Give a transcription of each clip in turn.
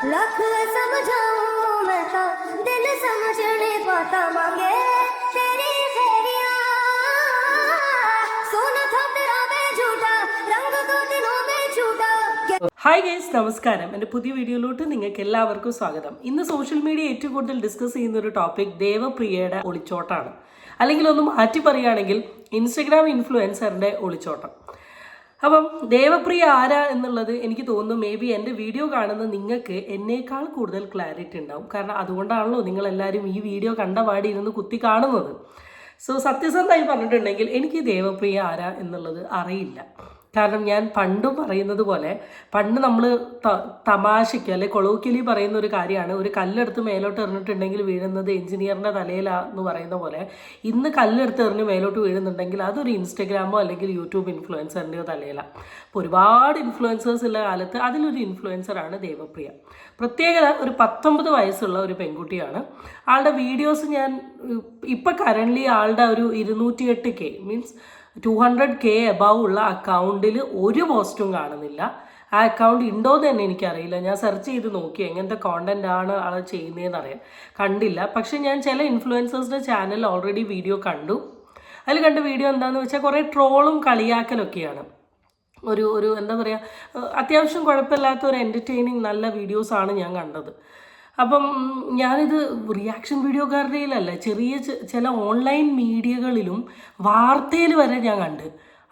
लख समझाऊं मैं तो दिल समझ नहीं पाता मांगे तेरी फेरियां सोना था तेरा मैं झूठा रंग तो दिनों में झूठा. ഹായ് ഗൈസ്, നമസ്കാരം. എൻ്റെ പുതിയ വീഡിയോയിലോട്ട് നിങ്ങൾക്ക് എല്ലാവർക്കും സ്വാഗതം. ഇന്ന് സോഷ്യൽ മീഡിയ ഏറ്റവും കൂടുതൽ ഡിസ്കസ് ചെയ്യുന്ന ഒരു ടോപ്പിക് ദേവപ്രിയയുടെ ഒളിച്ചോട്ടാണ്. അല്ലെങ്കിൽ ഒന്ന് മാറ്റി പറയുകയാണെങ്കിൽ ഇൻസ്റ്റഗ്രാം ഇൻഫ്ലുവൻസറിൻ്റെ ഒളിച്ചോട്ടം. അപ്പം ദേവപ്രിയ ആരാ എന്നുള്ളത് എനിക്ക് തോന്നുന്നു മേ ബി എൻ്റെ വീഡിയോ കാണുന്ന നിങ്ങൾക്ക് എന്നേക്കാൾ കൂടുതൽ ക്ലാരിറ്റി ഉണ്ടാവും. കാരണം അതുകൊണ്ടാണല്ലോ നിങ്ങളെല്ലാവരും ഈ വീഡിയോ കണ്ട പാടി ഇരുന്ന് കുത്തി കാണുന്നത്. സോ സത്യസന്ധമായി പറഞ്ഞിട്ടുണ്ടെങ്കിൽ എനിക്ക് ദേവപ്രിയ ആരാ എന്നുള്ളത് അറിയില്ല. കാരണം ഞാൻ പണ്ടും പറയുന്നത് പോലെ പണ്ട് നമ്മൾ തമാശയ്ക്ക് അല്ലെ കൊളോക്കിയലി പറയുന്ന ഒരു കാര്യമാണ്, ഒരു കല്ലെടുത്ത് മേലോട്ട് എറിഞ്ഞിട്ടുണ്ടെങ്കിൽ വീഴുന്നത് എഞ്ചിനീയറിൻ്റെ തലയിലാന്ന് പറയുന്ന പോലെ ഇന്ന് കല്ലെടുത്ത് എറിഞ്ഞ് മേലോട്ട് വീഴുന്നുണ്ടെങ്കിൽ അതൊരു ഇൻസ്റ്റഗ്രാമോ അല്ലെങ്കിൽ യൂട്യൂബ് ഇൻഫ്ലുവൻസറിൻ്റെയോ തലയിലാണ്. അപ്പോൾ ഒരുപാട് ഇൻഫ്ലുവൻസേഴ്സ് ഉള്ള കാലത്ത് അതിലൊരു ഇൻഫ്ലുവൻസറാണ് ദേവപ്രിയ. പ്രത്യേകത ഒരു 19 വയസ്സുള്ള ഒരു പെൺകുട്ടിയാണ്. ആളുടെ വീഡിയോസ് ഞാൻ ഇപ്പം കറൻ്റ്ലി ആളുടെ ഒരു 208K മീൻസ് 200K എബവ് ഉള്ള അക്കൗണ്ടിൽ ഒരു പോസ്റ്റും കാണുന്നില്ല. ആ അക്കൗണ്ട് ഉണ്ടോ എന്ന് തന്നെ എനിക്കറിയില്ല. ഞാൻ സെർച്ച് ചെയ്ത് നോക്കി എങ്ങനത്തെ കോണ്ടന്റ് ആണ് ആൾ ചെയ്യുന്നതെന്ന് അറിയാൻ, കണ്ടില്ല. പക്ഷെ ഞാൻ ചില ഇൻഫ്ലുവൻസേഴ്സിൻ്റെ ചാനൽ ഓൾറെഡി വീഡിയോ കണ്ടു. അതിൽ കണ്ട വീഡിയോ എന്താണെന്ന് വെച്ചാൽ കുറേ ട്രോളും കളിയാക്കലൊക്കെയാണ്. ഒരു എന്താ പറയുക, അത്യാവശ്യം കുഴപ്പമില്ലാത്ത ഒരു എൻ്റർടൈനിങ് നല്ല വീഡിയോസാണ് ഞാൻ കണ്ടത്. അപ്പം ഞാനിത് റിയാക്ഷൻ വീഡിയോക്കാരുടെയിലല്ല, ചെറിയ ചില ഓൺലൈൻ മീഡിയകളിലും വാർത്തയിൽ വരെ ഞാൻ കണ്ട്.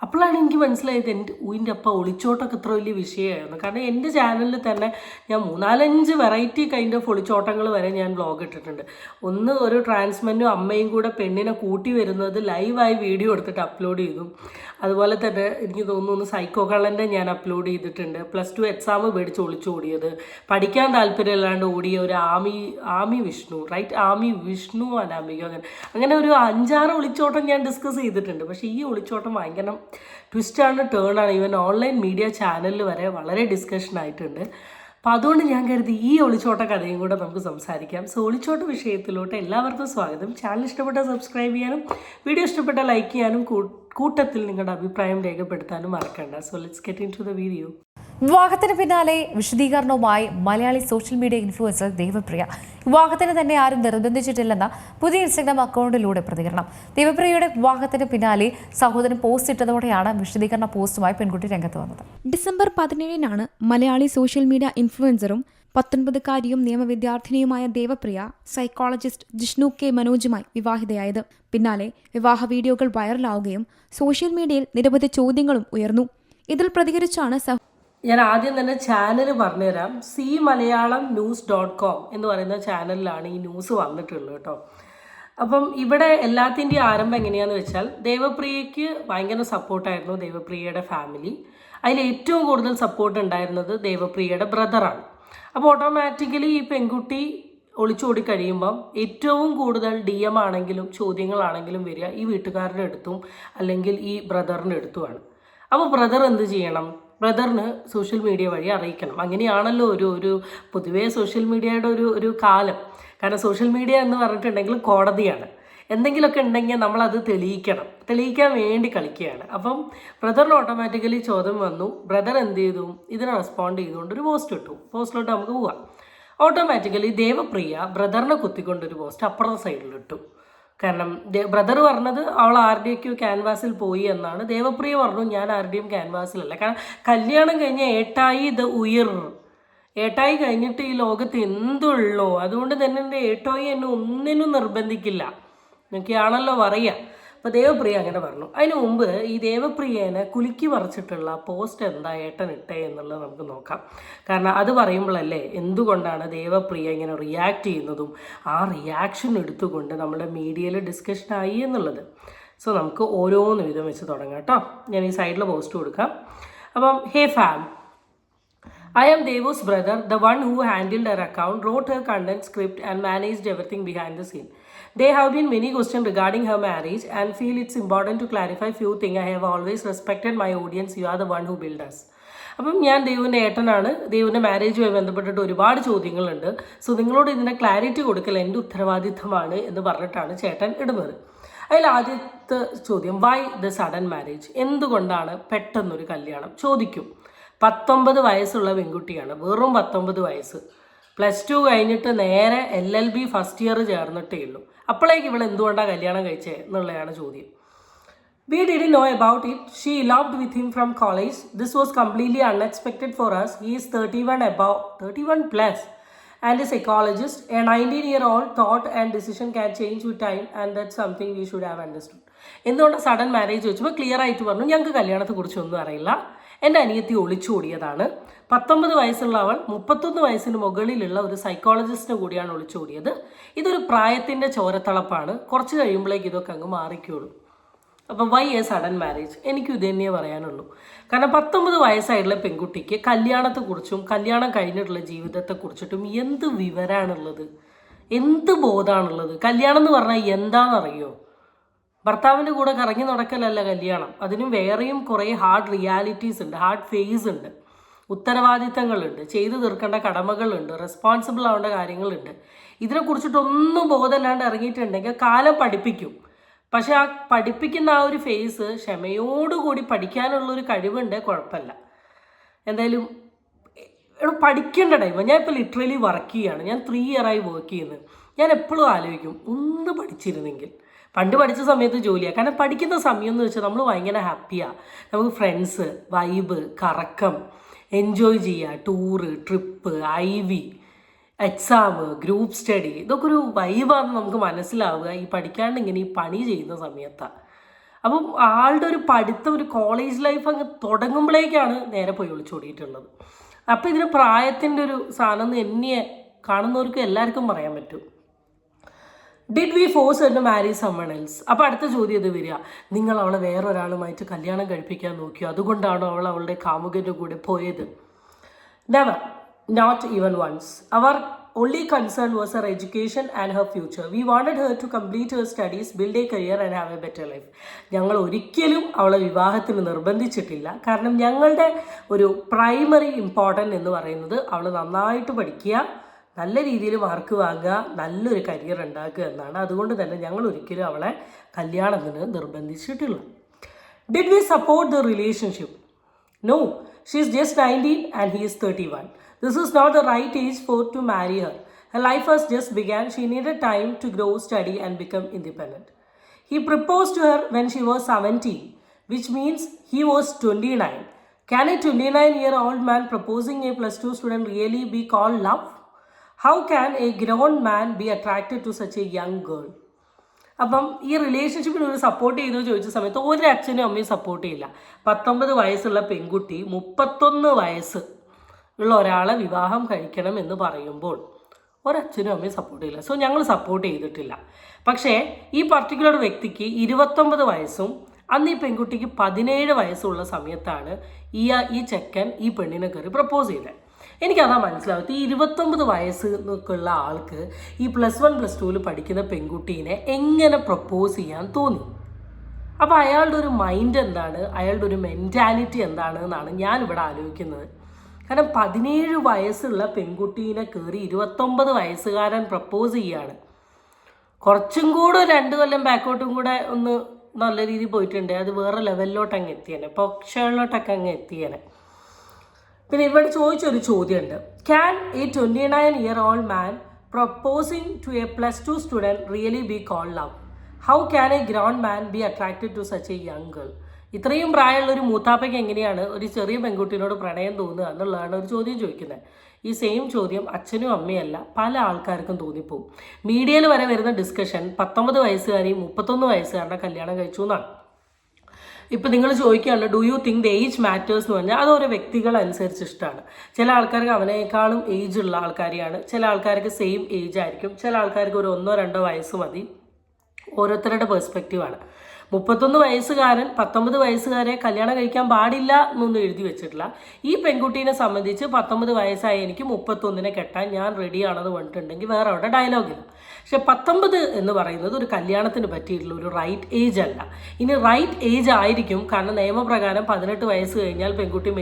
അപ്പോഴാണ് എനിക്ക് മനസ്സിലായത് എൻ്റെ അപ്പം ഒളിച്ചോട്ടമൊക്കെ ഇത്ര വലിയ വിഷയമായിരുന്നു. കാരണം എൻ്റെ ചാനലിൽ തന്നെ ഞാൻ 3-4-5 വെറൈറ്റി കൈൻഡ് ഓഫ് ഒളിച്ചോട്ടങ്ങൾ വരെ ഞാൻ വ്ളോഗ് ഇട്ടിട്ടുണ്ട്. ഒന്ന് ഒരു ട്രാൻസ്മെൻറ്റും അമ്മയും കൂടെ പെണ്ണിനെ കൂട്ടി വരുന്നത് ലൈവായി വീഡിയോ എടുത്തിട്ട് അപ്ലോഡ് ചെയ്തു. അതുപോലെ തന്നെ എനിക്ക് തോന്നുന്നു സൈക്കോ കള്ളൻ്റെ ഞാൻ അപ്ലോഡ് ചെയ്തിട്ടുണ്ട്. +2 എക്സാം പേടിച്ച് ഒളിച്ചോടിയത്, പഠിക്കാൻ താല്പര്യമില്ലാണ്ട് ഓടിയ ഒരു ആമി വിഷ്ണു ആമി വിഷ്ണു അനാമിക, അങ്ങനെ ഒരു 5-6 ഒളിച്ചോട്ടം ഞാൻ ഡിസ്കസ് ചെയ്തിട്ടുണ്ട്. പക്ഷേ ഈ ഒളിച്ചോട്ടം ഭയങ്കര ട്വിസ്റ്റാണ്, ടേണാണ്. ഈവൻ ഓൺലൈൻ മീഡിയ ചാനലിൽ വരെ വളരെ ഡിസ്കഷൻ ആയിട്ടുണ്ട്. അപ്പോൾ അതുകൊണ്ട് ഞാൻ കരുതി ഈ ഒളിച്ചോട്ട കഥയും കൂടെ നമുക്ക് സംസാരിക്കാം. സോ ഒളിച്ചോട്ട വിഷയത്തിലോട്ട് എല്ലാവർക്കും സ്വാഗതം. ചാനൽ ഇഷ്ടപ്പെട്ടാൽ സബ്സ്ക്രൈബ് ചെയ്യാനും വീഡിയോ ഇഷ്ടപ്പെട്ടാൽ ലൈക്ക് ചെയ്യാനും കൂട്ടത്തിൽ നിങ്ങളുടെ അഭിപ്രായം രേഖപ്പെടുത്താനും മറക്കണ്ട. So let's get into the video വീഡിയോ. വിവാഹത്തിന് പിന്നാലെ വിശദീകരണവുമായി Malayali social media influencer Devapriya. വിവാഹത്തിന് തന്നെ ആരും നിർബന്ധിച്ചിട്ടില്ലെന്ന പുതിയ ഇൻസ്റ്റഗ്രാം അക്കൗണ്ടിലൂടെ പ്രതികരണം. ദേവപ്രിയയുടെ വിവാഹത്തിന് പിന്നാലെ സഹോദരൻ പോസ്റ്റ് ഇട്ടതോടെയാണ് വിശദീകരണ പോസ്റ്റുമായി പെൺകുട്ടി രംഗത്ത് വന്നത്. ഡിസംബർ 17-നാണ് മലയാളി സോഷ്യൽ മീഡിയ ഇൻഫ്ലുവൻസറും 19-കാരിയും നിയമവിദ്യാർത്ഥിനിയുമായ ദേവപ്രിയ സൈക്കോളജിസ്റ്റ് ജിഷ്ണു കെ മനോജുമായി വിവാഹിതയായത്. പിന്നാലെ വിവാഹ വീഡിയോകൾ വൈറലാവുകയും സോഷ്യൽ മീഡിയയിൽ നിരവധി ചോദ്യങ്ങളും ഉയർന്നു. ഇതിൽ പ്രതികരിച്ചാണ് ഞാൻ ആദ്യം തന്നെ ചാനൽ പറഞ്ഞുതരാം. cmalayalamnews.com എന്ന് പറയുന്ന ചാനലിലാണ് ഈ ന്യൂസ് വന്നിട്ടുള്ളത് കേട്ടോ. അപ്പം ഇവിടെ എല്ലാത്തിൻ്റെയും ആരംഭം എങ്ങനെയാണെന്ന് വെച്ചാൽ ദേവപ്രിയയ്ക്ക് ഭയങ്കര സപ്പോർട്ടായിരുന്നു ദേവപ്രിയയുടെ ഫാമിലി. അതിൽ ഏറ്റവും കൂടുതൽ സപ്പോർട്ട് ഉണ്ടായിരുന്നത് ദേവപ്രിയയുടെ ബ്രദറാണ്. അപ്പോൾ ഓട്ടോമാറ്റിക്കലി ഈ പെൺകുട്ടി ഒളിച്ചോടി കഴിയുമ്പം ഏറ്റവും കൂടുതൽ DM ആണെങ്കിലും ചോദ്യങ്ങളാണെങ്കിലും വരിക ഈ വീട്ടുകാരുടെ അടുത്തും അല്ലെങ്കിൽ ഈ ബ്രദറിൻ്റെ അടുത്തുമാണ്. അപ്പോൾ ബ്രദർ എന്ത് ചെയ്യണം? ബ്രദറിന് സോഷ്യൽ മീഡിയ വഴി അറിയിക്കണം. അങ്ങനെയാണല്ലോ ഒരു പൊതുവേ സോഷ്യൽ മീഡിയയുടെ ഒരു കാലം. കാരണം സോഷ്യൽ മീഡിയ എന്ന് പറഞ്ഞിട്ടുണ്ടെങ്കിൽ കോടതിയാണ്. എന്തെങ്കിലുമൊക്കെ ഉണ്ടെങ്കിൽ നമ്മളത് തെളിയിക്കാൻ വേണ്ടി കളിക്കുകയാണ്. അപ്പം ബ്രദറിന് ഓട്ടോമാറ്റിക്കലി ചോദ്യം വന്നു. ബ്രദർ എന്ത് ചെയ്തു? ഇതിനെ റെസ്പോണ്ട് ചെയ്തുകൊണ്ട് ഒരു പോസ്റ്റ് ഇട്ടു. പോസ്റ്റിലോട്ട് നമുക്ക് പോവാം. ഓട്ടോമാറ്റിക്കലി ദേവപ്രിയ ബ്രദറിനെ കുത്തിക്കൊണ്ടൊരു പോസ്റ്റ് അപ്പുറത്തെ സൈഡിലിട്ടു. കാരണം ബ്രദർ പറഞ്ഞത് അവൾ ആരുടെയൊക്കെയോ ക്യാൻവാസിൽ പോയി എന്നാണ്. ദേവപ്രിയ പറഞ്ഞു ഞാൻ ആരുടെയും ക്യാൻവാസിലല്ല. കാരണം കല്യാണം കഴിഞ്ഞ ഏട്ടായി കഴിഞ്ഞിട്ട് ഈ ലോകത്ത് എന്തുള്ളൂ. അതുകൊണ്ട് തന്നെ എൻ്റെ ഏട്ടായി എന്നെ ഒന്നിനും നിർബന്ധിക്കില്ല എന്നൊക്കെയാണല്ലോ പറയുക. അപ്പോൾ ദേവപ്രിയ അങ്ങനെ പറഞ്ഞു. അതിന് മുമ്പ് ഈ ദേവപ്രിയേനെ കുലുക്കി മറിച്ചിട്ടുള്ള പോസ്റ്റ് എന്താ ഏട്ടൻ ഇട്ടേ എന്നുള്ളത് നമുക്ക് നോക്കാം. കാരണം അത് പറയുമ്പോഴല്ലേ എന്തുകൊണ്ടാണ് ദേവപ്രിയ ഇങ്ങനെ റിയാക്ട് ചെയ്യുന്നതും ആ റിയാക്ഷൻ എടുത്തുകൊണ്ട് നമ്മുടെ മീഡിയയിൽ ഡിസ്കഷനായി എന്നുള്ളത്. സോ നമുക്ക് ഓരോന്ന് വിധം വെച്ച് തുടങ്ങാം കേട്ടോ. ഞാൻ ഈ സൈഡിൽ പോസ്റ്റ് കൊടുക്കാം. അപ്പം ഹേ farm, I am Devu's brother, the one who handled her account, wrote her content script and managed everything behind the scene. There have been many questions regarding her marriage and feel it's important to clarify few things. I have always respected my audience. You are the one who built us. അപ്പം ഞാൻ ദേവുവിൻ്റെ ഏട്ടനാണ്. ദേവുവിൻ്റെ മാരേജുമായി ബന്ധപ്പെട്ടിട്ട് ഒരുപാട് ചോദ്യങ്ങളുണ്ട്. So നിങ്ങളോട് ഇതിൻ്റെ clarity കൊടുക്കൽ എൻ്റെ ഉത്തരവാദിത്തമാണ് എന്ന് പറഞ്ഞിട്ടാണ് ചേട്ടൻ ഇടുന്നത്. അതിൽ ആദ്യത്തെ ചോദ്യം, വൈ ദ സഡൻ മാരേജ്? എന്തുകൊണ്ടാണ് പെട്ടെന്നൊരു കല്യാണം? ചോദിക്കും. 19 വയസ്സുള്ള പെൺകുട്ടിയാണ്, വെറും 19 വയസ്സ്. +2 കഴിഞ്ഞിട്ട് നേരെ LLB ഫസ്റ്റ് ഇയർ ചേർന്നിട്ടേ ഉള്ളൂ. അപ്പോഴേക്ക് ഇവൾ എന്തുകൊണ്ടാണ് കല്യാണം കഴിച്ചേ എന്നുള്ളതാണ് ചോദ്യം. We didn't know about it. She eloped with him from college. This was completely unexpected for us. He is 31 plus, and a psychologist. A 19-year-old thought and decision can change with time, and that's something we should have understood. എന്തുകൊണ്ട് sudden marriage ചോദിച്ചപ്പോൾ clear ആയിട്ട് പറഞ്ഞു, ഞങ്ങൾക്ക് കല്യാണത്തെക്കുറിച്ചൊന്നും അറിയില്ല, എൻ്റെ അനിയത്തി ഒളിച്ചോടിയതാണ്. 19 വയസ്സുള്ള അവൾ 31 വയസ്സിന് മുകളിലുള്ള ഒരു സൈക്കോളജിസ്റ്റിനെ കൂടിയാണ് ഒളിച്ചോടിയത്. ഇതൊരു പ്രായത്തിൻ്റെ ചോരത്തളപ്പാണ്, കുറച്ച് കഴിയുമ്പോഴേക്ക് ഇതൊക്കെ അങ്ങ് മാറിക്കുള്ളൂ. അപ്പം വൈ എ സഡൻ മാരേജ്? എനിക്കും ഇത് തന്നെയേ പറയാനുള്ളൂ. കാരണം 19 വയസ്സായിട്ടുള്ള പെൺകുട്ടിക്ക് കല്യാണത്തെക്കുറിച്ചും കല്യാണം കഴിഞ്ഞിട്ടുള്ള ജീവിതത്തെക്കുറിച്ചിട്ടും എന്ത് വിവരമാണുള്ളത്, എന്ത് ബോധമാണുള്ളത്? കല്യാണം എന്ന് പറഞ്ഞാൽ എന്താണെന്നറിയോ? ഭർത്താവിൻ്റെ കൂടെ കറങ്ങി നടക്കലല്ല കല്യാണം. അതിനും വേറെയും കുറേ ഹാർഡ് റിയാലിറ്റീസ് ഉണ്ട്, ഹാർഡ് ഫേസ് ഉണ്ട്, ഉത്തരവാദിത്തങ്ങളുണ്ട്, ചെയ്തു തീർക്കേണ്ട കടമകളുണ്ട്, റെസ്പോൺസിബിൾ ആവേണ്ട കാര്യങ്ങളുണ്ട്. ഇതിനെക്കുറിച്ചിട്ടൊന്നും ബോധമില്ലാണ്ട് ഇറങ്ങിയിട്ടുണ്ടെങ്കിൽ കാലം പഠിപ്പിക്കും. പക്ഷെ ആ പഠിപ്പിക്കുന്ന ആ ഒരു ഫേസ് ക്ഷമയോടുകൂടി പഠിക്കാനുള്ളൊരു കഴിവുണ്ട്, കുഴപ്പമില്ല. എന്തായാലും പഠിക്കേണ്ട ടൈം. ഞാൻ ഇപ്പോൾ ലിറ്ററലി വർക്ക് ചെയ്യുകയാണ്. ഞാൻ 3 ഇയറായി വർക്ക് ചെയ്യുന്നത്. ഞാൻ എപ്പോഴും ആലോചിക്കും, ഒന്ന് പഠിച്ചിരുന്നെങ്കിൽ. പണ്ട് പഠിച്ച സമയത്ത് ജോലിയാണ്. കാരണം പഠിക്കുന്ന സമയം എന്ന് വെച്ചാൽ നമ്മൾ ഭയങ്കര ഹാപ്പിയാണ്. നമുക്ക് ഫ്രണ്ട്സ്, വൈബ്, കറക്കം, എൻജോയ് ചെയ്യുക, tour, trip, IV, exam, group study, ഇതൊക്കെ ഒരു വൈബാണെന്ന് നമുക്ക് മനസ്സിലാവുക ഈ പഠിക്കാണ്ട് ഇങ്ങനെ ഈ പണി ചെയ്യുന്ന സമയത്താണ്. അപ്പം ആളുടെ ഒരു പഠിത്തം, ഒരു കോളേജ് ലൈഫ് അങ്ങ് തുടങ്ങുമ്പോഴേക്കാണ് നേരെ പോയി ഒളിച്ചോടിയിട്ടുള്ളത്. അപ്പോൾ ഇതിന് പ്രായത്തിൻ്റെ ഒരു സാധനം എന്ന് എന്നെ കാണുന്നവർക്ക് എല്ലാവർക്കും പറയാൻ പറ്റും. Did V force her to marry someone else? അപ്പോൾ അടുത്ത ചോദ്യം ഇത് വരിക, നിങ്ങൾ അവളെ വേറൊരാളുമായിട്ട് കല്യാണം കഴിപ്പിക്കാൻ നോക്കിയോ, അതുകൊണ്ടാണോ അവൾ അവളുടെ കാമുകൻ്റെ കൂടെ പോയത്? Never. Not even once. Our only concern was her education and her future. We wanted her to complete her studies, build a career and have a better life. ഞങ്ങൾ ഒരിക്കലും അവളെ വിവാഹത്തിന് നിർബന്ധിച്ചിട്ടില്ല. കാരണം ഞങ്ങളുടെ ഒരു പ്രൈമറി ഇമ്പോർട്ടൻ്റ് എന്ന് പറയുന്നത് അവൾ നന്നായിട്ട് പഠിക്കുക, നല്ല രീതിയിൽ മാർക്ക് വാങ്ങുക, നല്ലൊരു കരിയർ ഉണ്ടാക്കുക എന്നാണ്. അതുകൊണ്ട് തന്നെ ഞങ്ങൾ ഒരിക്കലും അവളെ കല്യാണത്തിന് നിർബന്ധിച്ചിട്ടില്ല. Did we support the relationship? No. She is just 19 and he is 31. This is not the right age to marry her. Her life has just begun. She needed time to grow, study and become independent. He proposed to her when she was 17, which means he was 29. Can a 29-year-old man proposing a +2 student really be called love? How can a grown man be attracted to such a young girl? അപ്പം ഈ റിലേഷൻഷിപ്പിന് ഒരു support ചെയ്തോ ചോദിച്ച സമയത്ത് ഒരു അച്ഛനും അമ്മയും support ചെയ്യില്ല. 19 വയസ്സുള്ള പെൺകുട്ടി 31 വയസ്സ് ഉള്ള ഒരാളെ വിവാഹം കഴിക്കണം എന്ന് പറയുമ്പോൾ ഒരച്ഛനും അമ്മയും സപ്പോർട്ട് ചെയ്യില്ല. സോ ഞങ്ങൾ സപ്പോർട്ട് ചെയ്തിട്ടില്ല. പക്ഷേ ഈ പർട്ടിക്കുലർ വ്യക്തിക്ക് 29 വയസ്സും അന്ന് ഈ പെൺകുട്ടിക്ക് 17 വയസ്സുള്ള സമയത്താണ് ഈ ചെക്കൻ ഈ പെണ്ണിനെ കയറി പ്രപ്പോസ് ചെയ്തത്. എനിക്കതാ മനസ്സിലാവത്ത്, ഈ 29 വയസ്സുള്ള ആൾക്ക് ഈ +1 +2 പഠിക്കുന്ന പെൺകുട്ടീനെ എങ്ങനെ പ്രപ്പോസ് ചെയ്യാൻ തോന്നി? അപ്പോൾ അയാളുടെ ഒരു മൈൻഡ് എന്താണ്, അയാളുടെ ഒരു മെൻറ്റാലിറ്റി എന്താണ് എന്നാണ് ഞാനിവിടെ ആലോചിക്കുന്നത്. കാരണം 17 വയസ്സുള്ള പെൺകുട്ടീനെ കയറി 29 വയസ്സുകാരൻ പ്രപ്പോസ് ചെയ്യാണ്. കുറച്ചും കൂടെ 2 കൊല്ലം ബാക്കോട്ടും കൂടെ ഒന്ന് നല്ല രീതിയിൽ പോയിട്ടുണ്ട്, അത് വേറെ ലെവലിലോട്ട് അങ്ങ് എത്തിയേനെ, പൊക്ഷനിലോട്ടൊക്കെ അങ്ങ് എത്തിയേനെ. പിന്നെ ഇവിടെ ചോദിച്ചൊരു ചോദ്യമുണ്ട്, can A 29-year-old man proposing to a +2 student really be called love? How can a grown man be attracted to such a young girl? ഇത്രയും പ്രായമുള്ള ഒരു മൂത്താപ്പയ്ക്ക് എങ്ങനെയാണ് ഒരു ചെറിയ പെൺകുട്ടീനോട് പ്രണയം തോന്നുക എന്നുള്ളതാണ് ഒരു ചോദ്യം ചോദിക്കുന്നത്. ഈ സെയിം ചോദ്യം അച്ഛനും അമ്മയല്ല പല ആൾക്കാർക്കും തോന്നിപ്പോവും. മീഡിയയിൽ വരെ വരുന്ന ഡിസ്കഷൻ 19 വയസ്സുകാരെയും 31 വയസ്സുകാരുടെ കല്യാണം കഴിച്ചു എന്നാണ്. ഇപ്പം നിങ്ങൾ ചോദിക്കുകയാണ്, do you think the age matters എന്ന് പറഞ്ഞാൽ അത് ഓരോ വ്യക്തികളനുസരിച്ച് ഇഷ്ടമാണ്. ചില ആൾക്കാർക്ക് അവനേക്കാളും ഏജ് ഉള്ള ആൾക്കാരെയാണ്, ചില ആൾക്കാർക്ക് സെയിം ഏജ് ആയിരിക്കും, ചില ആൾക്കാർക്ക് ഒരു 1-2 വയസ്സ് മതി. ഓരോരുത്തരുടെ പെർസ്പെക്റ്റീവാണ്. 31 വയസ്സുകാരൻ 19 വയസ്സുകാരെ കല്യാണം കഴിക്കാൻ പാടില്ല എന്നൊന്നും എഴുതി വെച്ചിട്ടില്ല. ഈ പെൺകുട്ടീനെ സംബന്ധിച്ച് 19 വയസ്സായി എനിക്ക് 31 കെട്ടാൻ ഞാൻ റെഡിയാണെന്ന് പറഞ്ഞിട്ടുണ്ടെങ്കിൽ വേറെ അവിടെ ഡയലോഗില്ല. പക്ഷെ 19 എന്ന് പറയുന്നത് ഒരു കല്യാണത്തിന് പറ്റിയിട്ടുള്ള ഒരു റൈറ്റ് ഏജ് അല്ല. ഇനി റൈറ്റ് ഏജ് ആയിരിക്കും, കാരണം നിയമപ്രകാരം 18 വയസ്സ് കഴിഞ്ഞാൽ പെൺകുട്ടി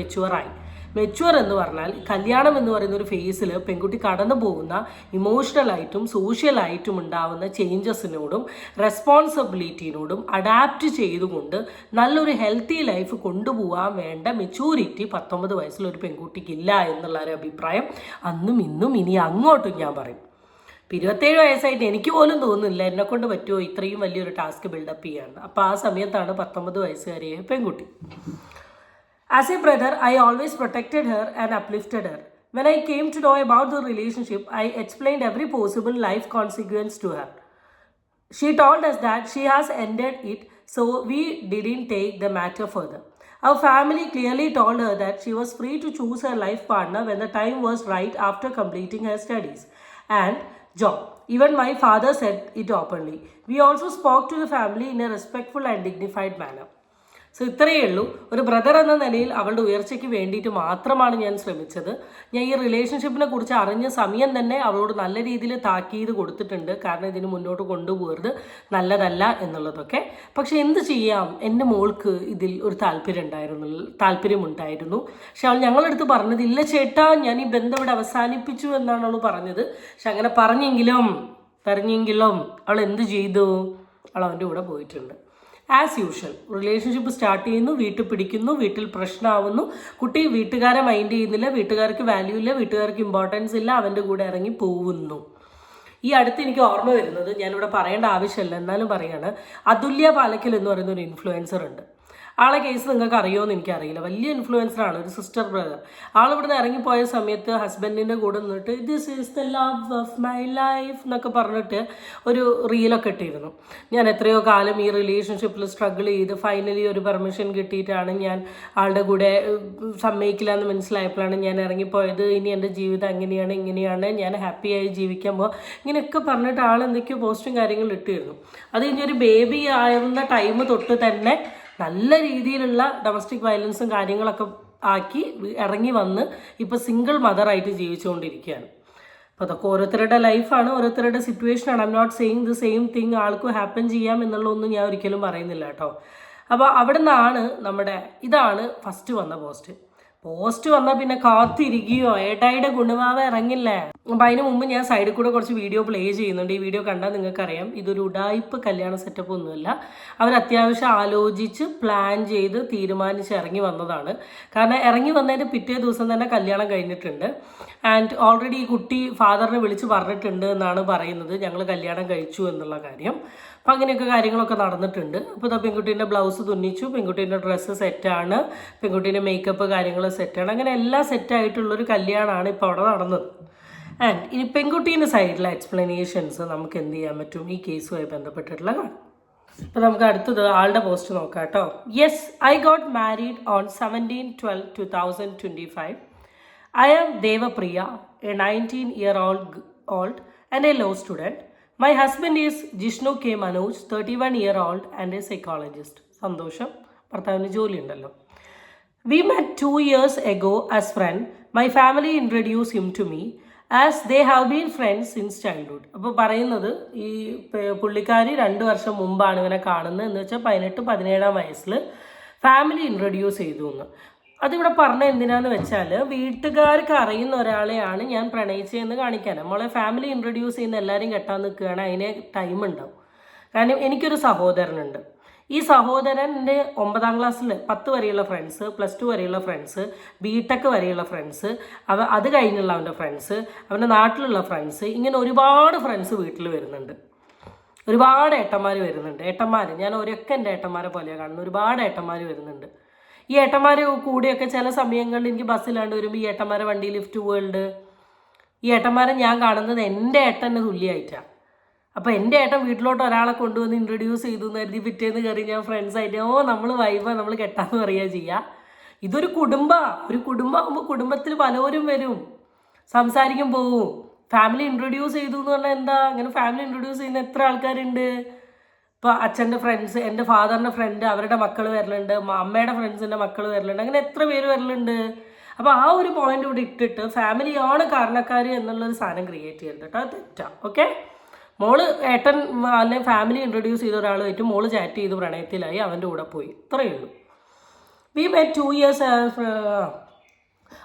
മെച്യൂർ എന്ന് പറഞ്ഞാൽ കല്യാണം എന്ന് പറയുന്ന ഒരു ഫേസിൽ പെൺകുട്ടി കടന്നു പോകുന്ന ഇമോഷണലായിട്ടും സോഷ്യലായിട്ടും ഉണ്ടാവുന്ന ചേഞ്ചസിനോടും റെസ്പോൺസിബിലിറ്റിനോടും അഡാപ്റ്റ് ചെയ്തുകൊണ്ട് നല്ലൊരു ഹെൽത്തി ലൈഫ് കൊണ്ടുപോകാൻ വേണ്ട മെച്യൂരിറ്റി 19 വയസ്സിലൊരു പെൺകുട്ടിക്കില്ല എന്നുള്ള ഒരു അഭിപ്രായം അന്നും ഇന്നും ഇനി അങ്ങോട്ടും ഞാൻ പറയും. 27 വയസ്സായിട്ട് എനിക്ക് പോലും തോന്നുന്നില്ല എന്നെക്കൊണ്ട് പറ്റുമോ ഇത്രയും വലിയൊരു ടാസ്ക് ബിൽഡപ്പ് ചെയ്യാൻ. അപ്പോൾ ആ സമയത്താണ് 19 വയസ്സുകാരിയായ പെൺകുട്ടി. As a brother, I always protected her and uplifted her. When I came to know about the relationship, I explained every possible life consequence to her. She told us that she has ended it, so we didn't take the matter further. Our family clearly told her that she was free to choose her life partner when the time was right after completing her studies and job. Even my father said it openly. We also spoke to the family in a respectful and dignified manner. So ഇത്രയേ ഉള്ളൂ. ഒരു brother എന്ന നിലയിൽ അവളുടെ ഉയർച്ചയ്ക്ക് വേണ്ടിയിട്ട് മാത്രമാണ് ഞാൻ ശ്രമിച്ചത്. ഞാൻ ഈ റിലേഷൻഷിപ്പിനെ കുറിച്ച് അറിഞ്ഞ സമയം തന്നെ അവളോട് നല്ല രീതിയിൽ താക്കീത് കൊടുത്തിട്ടുണ്ട്. കാരണം ഇതിന് മുന്നോട്ട് കൊണ്ടുപോകരുത്, നല്ലതല്ല എന്നുള്ളതൊക്കെ. പക്ഷെ എന്ത് ചെയ്യാം, എൻ്റെ മോൾക്ക് ഇതിൽ ഒരു താല്പര്യമുണ്ടായിരുന്നു. പക്ഷെ അവൾ ഞങ്ങളടുത്ത് പറഞ്ഞത് ഇല്ല ചേട്ടാ ഞാൻ ഈ ബന്ധം ഇവിടെ അവസാനിപ്പിച്ചു എന്നാണ് അവൾ പറഞ്ഞത്. പക്ഷെ അങ്ങനെ പറഞ്ഞെങ്കിലും അവൾ എന്ത് ചെയ്തു, അവൾ അവൻ്റെ കൂടെ പോയിട്ടുണ്ട്. ആസ് യൂഷ്വൽ റിലേഷൻഷിപ്പ് സ്റ്റാർട്ട് ചെയ്യുന്നു, വീട്ടിൽ പിടിക്കുന്നു, വീട്ടിൽ പ്രശ്നമാവുന്നു, കുട്ടി വീട്ടുകാരെ മൈൻഡ് ചെയ്യുന്നില്ല, വീട്ടുകാർക്ക് വാല്യൂ ഇല്ല, വീട്ടുകാർക്ക് ഇമ്പോർട്ടൻസ് ഇല്ല, അവൻ്റെ കൂടെ ഇറങ്ങി പോകുന്നു. ഈ അടുത്ത് എനിക്ക് ഓർമ്മ വരുന്നത്, ഞാനിവിടെ പറയേണ്ട ആവശ്യമില്ല എന്നാലും പറയാണ്, അതുല്യ പാലക്കൽ എന്ന് പറയുന്ന ഒരു ഇൻഫ്ലുവൻസർ ഉണ്ട്. ആളെ കേസ് നിങ്ങൾക്ക് അറിയുമോ എനിക്കറിയില്ല. വലിയ ഇൻഫ്ലുവൻസറാണ്, ഒരു സിസ്റ്റർ ബ്രദർ. ആളിവിടുന്ന് ഇറങ്ങിപ്പോയ സമയത്ത് ഹസ്ബൻഡിൻ്റെ കൂടെ നിന്നിട്ട് this is the love of my life എന്നൊക്കെ പറഞ്ഞിട്ട് ഒരു റീലൊക്കെ ഇട്ടിരുന്നു. ഞാൻ എത്രയോ കാലം ഈ റിലേഷൻഷിപ്പിൽ സ്ട്രഗിൾ ചെയ്ത് ഫൈനലി ഒരു പെർമിഷൻ കിട്ടിയിട്ടാണ് ഞാൻ ആളുടെ കൂടെ സമ്മതിക്കില്ല എന്ന് മനസ്സിലായപ്പോഴാണ് ഞാൻ ഇറങ്ങിപ്പോയത്. ഇനി എൻ്റെ ജീവിതം ഇങ്ങനെയാണ്, ഞാൻ ഹാപ്പിയായി ജീവിക്കാൻ പോകുക, ഇങ്ങനെയൊക്കെ പറഞ്ഞിട്ട് ആൾ എന്തൊക്കെയോ പോസ്റ്റും കാര്യങ്ങളും ഇട്ടിരുന്നു. അത് കഴിഞ്ഞൊരു ബേബി ആവുന്ന ടൈം തൊട്ട് തന്നെ നല്ല രീതിയിലുള്ള ഡൊമസ്റ്റിക് വയലൻസും കാര്യങ്ങളൊക്കെ ആക്കി ഇറങ്ങി വന്ന് ഇപ്പോൾ സിംഗിൾ മദറായിട്ട് ജീവിച്ചുകൊണ്ടിരിക്കുകയാണ്. അപ്പോൾ അതൊക്കെ ഓരോരുത്തരുടെ ലൈഫാണ്, ഓരോരുത്തരുടെ സിറ്റുവേഷനാണ്. I'm not saying the same thing ആൾക്കും ഹാപ്പൻ ചെയ്യാം എന്നുള്ളതൊന്നും ഞാൻ ഒരിക്കലും പറയുന്നില്ല കേട്ടോ. അപ്പോൾ അവിടെ നിന്നാണ് ഇതാണ് ഫസ്റ്റ് വന്ന പോസ്റ്റ് വന്നാൽ പിന്നെ കാത്തിരിക്കുകയോ ഏട്ടായിയുടെ ഗുണമാവ ഇറങ്ങില്ലേ. അപ്പം അതിന് മുമ്പ് ഞാൻ സൈഡിൽ കൂടെ കുറച്ച് വീഡിയോ പ്ലേ ചെയ്യുന്നുണ്ട്. ഈ വീഡിയോ കണ്ടാൽ നിങ്ങൾക്കറിയാം ഇതൊരു ഉഡായിപ്പ് കല്യാണ സെറ്റപ്പ് ഒന്നുമല്ല. അവർ അത്യാവശ്യം ആലോചിച്ച് പ്ലാൻ ചെയ്ത് തീരുമാനിച്ച് ഇറങ്ങി വന്നതാണ്. കാരണം ഇറങ്ങി വന്നതിൻ്റെ പിറ്റേ ദിവസം തന്നെ കല്യാണം കഴിഞ്ഞിട്ടുണ്ട്. ആൻഡ് ഓൾറെഡി ഈ കുട്ടി ഫാദറിനെ വിളിച്ച് പറഞ്ഞിട്ടുണ്ട് എന്നാണ് പറയുന്നത്, ഞങ്ങൾ കല്യാണം കഴിച്ചു എന്നുള്ള കാര്യം. അപ്പം അങ്ങനെയൊക്കെ കാര്യങ്ങളൊക്കെ നടന്നിട്ടുണ്ട്. അപ്പോൾ പെൺകുട്ടീൻ്റെ ബ്ലൗസ് തുന്നിച്ചു, പെൺകുട്ടീൻ്റെ ഡ്രസ്സ് സെറ്റാണ്, പെൺകുട്ടീൻ്റെ മേക്കപ്പ് കാര്യങ്ങൾ സെറ്റാണ്. അങ്ങനെ എല്ലാം സെറ്റായിട്ടുള്ളൊരു കല്യാണമാണ് ഇപ്പോൾ അവിടെ നടന്നത്. ആൻഡ് ഇനി പെൺകുട്ടീൻ്റെ സൈഡിലെ എക്സ്പ്ലനേഷൻസ് നമുക്ക് എന്ത് ചെയ്യാൻ പറ്റും ഈ കേസുമായി ബന്ധപ്പെട്ടിട്ടുള്ള കാണാം. അപ്പോൾ നമുക്ക് അടുത്തത് ആളുടെ പോസ്റ്റ് നോക്കാം കേട്ടോ. Yes, I got married on 17/12/2025. I am Devapriya, a 19-year-old and a law student. My husband is Jishnu K. Manoj, 31-year-old and a psychologist. സന്തോഷം, ഭർത്താവിന് ജോലി ഉണ്ടല്ലോ. We met 2 years ago as friends. My family introduced him to me as they have been friends since childhood. അപ്പോൾ പറയുന്നത് ഈ പുള്ളിക്കാരി 2 വർഷം മുമ്പാണ് ഇവനെ കാണുന്നത് എന്ന് വെച്ചാൽ 18-17 വയസ്സിൽ ഫാമിലി ഇൻട്രൊഡ്യൂസ് ചെയ്തു എന്ന്. അതിവിടെ പറഞ്ഞ എന്തിനാന്ന് വെച്ചാൽ വീട്ടുകാർക്ക് അറിയുന്ന ഒരാളെയാണ് ഞാൻ പ്രണയിച്ചതെന്ന് കാണിക്കാൻ. നമ്മളെ ഫാമിലി ഇൻട്രൊഡ്യൂസ് ചെയ്യുന്ന എല്ലാവരും കെട്ടാൻ നിൽക്കുകയാണ്, അതിന് ടൈം ഉണ്ടാവും. കാരണം എനിക്കൊരു സഹോദരനുണ്ട്. ഈ സഹോദരൻ്റെ 9ാം ക്ലാസ്സിൽ 10 വരെയുള്ള ഫ്രണ്ട്സ്, +2 വരെയുള്ള ഫ്രണ്ട്സ്, BTech വരെയുള്ള ഫ്രണ്ട്സ്, അത് കഴിഞ്ഞുള്ള അവൻ്റെ ഫ്രണ്ട്സ്, അവൻ്റെ നാട്ടിലുള്ള ഫ്രണ്ട്സ്, ഇങ്ങനെ ഒരുപാട് ഫ്രണ്ട്സ് വീട്ടിൽ വരുന്നുണ്ട്. ഒരുപാട് ഏട്ടന്മാർ വരുന്നുണ്ട്. ഞാൻ ഒരൊക്കെ എൻ്റെ ഏട്ടന്മാരെ പോലെയാണ് കാണുന്നത്. ഒരുപാട് ഏട്ടന്മാർ വരുന്നുണ്ട്. ഈ ഏട്ടന്മാർ കൂടിയൊക്കെ ചില സമയങ്ങളിൽ എനിക്ക് ബസ്സിലാണ്ട് വരുമ്പോൾ ഈ ഏട്ടന്മാരെ വണ്ടി ലിഫ്റ്റ് വേൾഡ്, ഈ ഏട്ടന്മാരെ ഞാൻ കാണുന്നത് എൻ്റെ ഏട്ടന് തുല്യമായിട്ടാണ്. അപ്പോൾ എൻ്റെ ഏട്ടൻ വീട്ടിലോട്ട് ഒരാളെ കൊണ്ടുവന്ന് ഇൻട്രൊഡ്യൂസ് ചെയ്തു എന്ന് കരുതി പിറ്റേന്ന് കയറി ഞാൻ ഫ്രണ്ട്സായിട്ട് നമ്മൾ വൈബാ നമ്മൾ കെട്ടാന്ന് പറയുക ചെയ്യുക. ഇതൊരു കുടുംബമാകുമ്പോൾ കുടുംബത്തിൽ പലരും വരും, സംസാരിക്കും, പോവും. ഫാമിലി ഇൻട്രൊഡ്യൂസ് ചെയ്തു എന്ന് പറഞ്ഞാൽ എന്താ? അങ്ങനെ ഫാമിലി ഇൻട്രൊഡ്യൂസ് ചെയ്യുന്ന എത്ര ആൾക്കാരുണ്ട്? ഇപ്പോൾ അച്ഛൻ്റെ ഫ്രണ്ട്സ്, എൻ്റെ ഫാദറിൻ്റെ ഫ്രണ്ട്, അവരുടെ മക്കൾ വരലുണ്ട്, അമ്മയുടെ ഫ്രണ്ട്സിൻ്റെ മക്കൾ വരലുണ്ട്, അങ്ങനെ എത്ര പേര് വരലുണ്ട്. അപ്പോൾ ആ ഒരു പോയിന്റ് ഇവിടെ ഇട്ടിട്ട് ഫാമിലിയാണ് കാരണക്കാർ എന്നുള്ളൊരു സാധനം ക്രിയേറ്റ് ചെയ്യരുത് കേട്ടോ, അത് തെറ്റാണ്. ഓക്കെ, മോള് ഏട്ടൻ അല്ലെങ്കിൽ ഫാമിലി ഇൻട്രൊഡ്യൂസ് ചെയ്ത ഒരാളുമായിട്ട് മോള് ചാറ്റ് ചെയ്ത് പ്രണയത്തിലായി, അവൻ്റെ കൂടെ പോയി, ഇത്രയേ ഉള്ളൂ. We met 2 years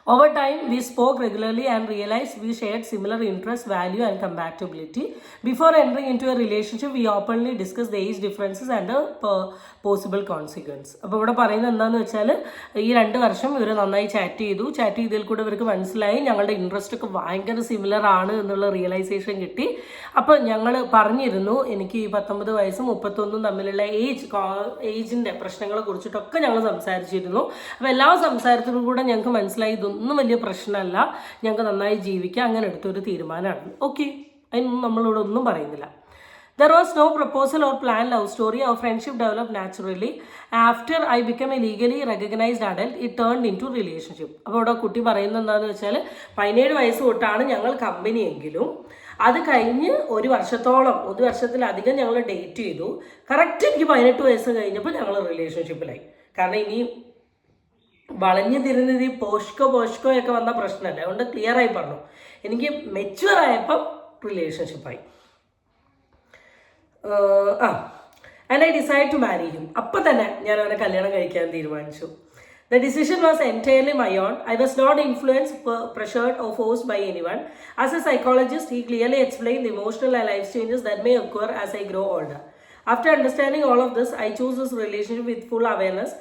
Over time, we spoke regularly and realized we shared similar interests, value, and compatibility. Before entering into a relationship, we openly discussed the age differences and the possible consequence. അപ്പോൾ ഇവിടെ പറയുന്നത് എന്താണെന്ന് വെച്ചാൽ ഈ 2 വർഷം ഇവർ നന്നായി chat ചെയ്തതിൽ കൂടെ ഇവർക്ക് മനസ്സിലായി ഞങ്ങളുടെ ഇൻട്രസ്റ്റ് ഒക്കെ ഭയങ്കര സിമിലർ ആണ് എന്നുള്ള റിയലൈസേഷൻ കിട്ടി. അപ്പോൾ ഞങ്ങൾ പറഞ്ഞിരുന്നു എനിക്ക് ഈ 19 വയസ്സും 31 തമ്മിലുള്ള ഏജിൻ്റെ പ്രശ്നങ്ങളെ കുറിച്ചിട്ടൊക്കെ ഞങ്ങൾ സംസാരിച്ചിരുന്നു. അപ്പോൾ എല്ലാ സംസാരത്തിലും കൂടെ ഞങ്ങൾക്ക് മനസ്സിലായി ഒന്നും വലിയ പ്രശ്നമല്ല, ഞങ്ങൾക്ക് നന്നായി ജീവിക്കാം, അങ്ങനെ എടുത്തൊരു തീരുമാനമാണ്. ഓക്കെ, അതിനൊന്നും നമ്മളിവിടെ ഒന്നും പറയുന്നില്ല. There was no proposal or planned love story. Our friendship developed naturally. After I became a legally recognized adult, it turned into relationship. അപ്പോൾ ഇവിടെ കുട്ടി പറയുന്നത് എന്താണെന്ന് വെച്ചാൽ 17 വയസ്സ് തൊട്ടാണ് ഞങ്ങൾ കമ്പനിയെങ്കിലും അത് കഴിഞ്ഞ് 1 വർഷത്തിലധികം ഞങ്ങൾ ഡേറ്റ് ചെയ്തു. കറക്റ്റ് എനിക്ക് 18 വയസ്സ് കഴിഞ്ഞപ്പോൾ ഞങ്ങൾ റിലേഷൻഷിപ്പിലായി. കാരണം ഇനി വളഞ്ഞു തിരിഞ്ഞത് ഈ പോഷ്കോ ഒക്കെ വന്ന പ്രശ്നമല്ല, അതുകൊണ്ട് ക്ലിയറായി പറഞ്ഞു. എനിക്ക് മെച്യൂർ ആയപ്പം റിലേഷൻഷിപ്പായി. And I decide to marry him. അപ്പം തന്നെ ഞാൻ അവനെ കല്യാണം കഴിക്കാൻ തീരുമാനിച്ചു. The decision was entirely my own. I was not influenced, pressured or forced by anyone. As a psychologist, he clearly explained the emotional and life changes that may occur as I grow older. After understanding all of this, I chose this relationship with full awareness,